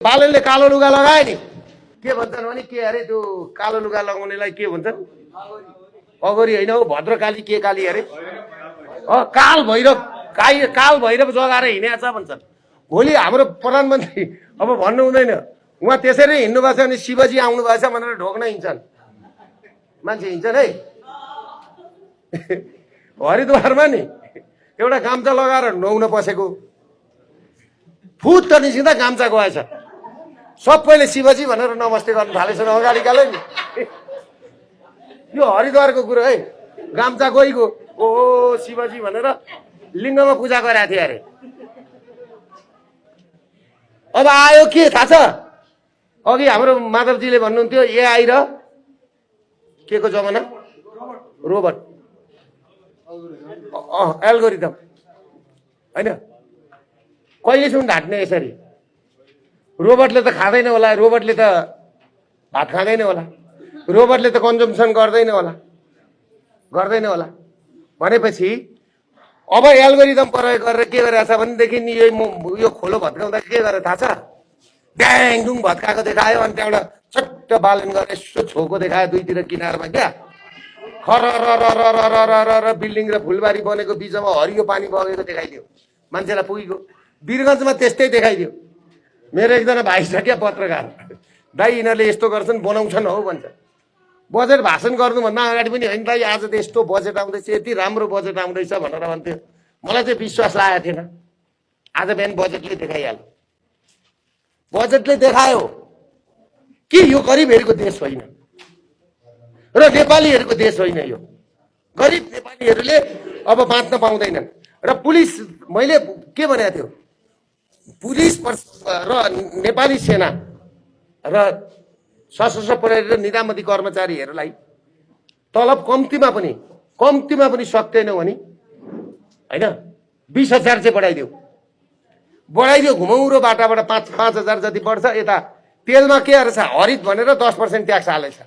बालनले कालो लुगा लगायो नि के भन्छन् भने के अरे त्यो कालो लुगा लगाउनेलाई के भन्छन् अगोरी होइन हौ भद्रकाली के काली अरे काल भैरव जगाएर हिँडेछ भन्छन्। भोलि हाम्रो प्रधानमन्त्री अब भन्नु हुँदैन उहाँ त्यसरी हिँड्नु भएको छ भने शिवजी आउनु भएको छ भनेर ढोक्न हिँड्छन् मान्छे हिँड्छन् है। हरिद्वारमा नि एउटा गाम्चा लगाएर नुहाउन पसेको फुट त निस्किँदा गाम्चा गएछ सबैले शिवजी भनेर नमस्ते गर्नु थालेछन् अगाडिकाले नि। यो हरिद्वारको कुरो है गाम्चा गइगयो ओहो शिवजी भनेर लिङ्गमा पूजा गरेको थिए अरे। अब आयो के थाहा छ अघि हाम्रो माधवजीले भन्नुहुन्थ्यो एआई र के को जमाना रोबोट एल्गोरिदम होइन कहिलेसम्म ढाट्ने यसरी। रोबोटले त खाँदैन होला रोबोटले त भात खाँदैन होला रोबोटले त कन्जम्सन गर्दैन होला भनेपछि अब एल्गोरिदम प्रयोग गरेर के गरिरहेको छ भनेदेखि नि यो खोलो भत्काउँदा के गरेर थाहा छ ड्याङडुङ भत्काएको देखायो अनि त्यहाँबाट छट्ट बालन गरेर यसो छोको देखायो दुईतिर किनारमा क्या खर र बिल्डिङ र फुलबारी बनेको बिचमा हरियो पानी बगेको देखाइदियो मान्छेलाई पुगेको। वीरगञ्जमा त्यस्तै देखाइदियो। मेरो एकजना भाइ छ क्या पत्रकार दाइ यिनीहरूले यस्तो गर्छन् बनाउँछन् हौ भन्छ। बजेट भाषण गर्नुभन्दा अगाडि पनि होइन दाइ आज त यस्तो बजेट आउँदैछ यति राम्रो बजेट आउँदैछ भनेर भन्थ्यो। मलाई चाहिँ विश्वास लागेको थिएन। आज बिहान बजेटले देखाइहाल्यो। बजेटले देखायो कि यो गरिबहरूको देश होइन र नेपालीहरूको देश होइन। यो गरिब नेपालीहरूले अब बाँच्न पाउँदैनन्। र पुलिस मैले के भनेको थियो पुलिस र नेपाली सेना र सशस्त्र प्रहरी र निजामती कर्मचारीहरूलाई तलब कम्तीमा पनि सक्दैनौ भने होइन 20,000 चाहिँ बढाइदियो घुमौरो बाटाबाट 5,000 जति बढ्छ। यता तेलमा के रहेछ हरित भनेर 10% ट्याक्स हालेछ।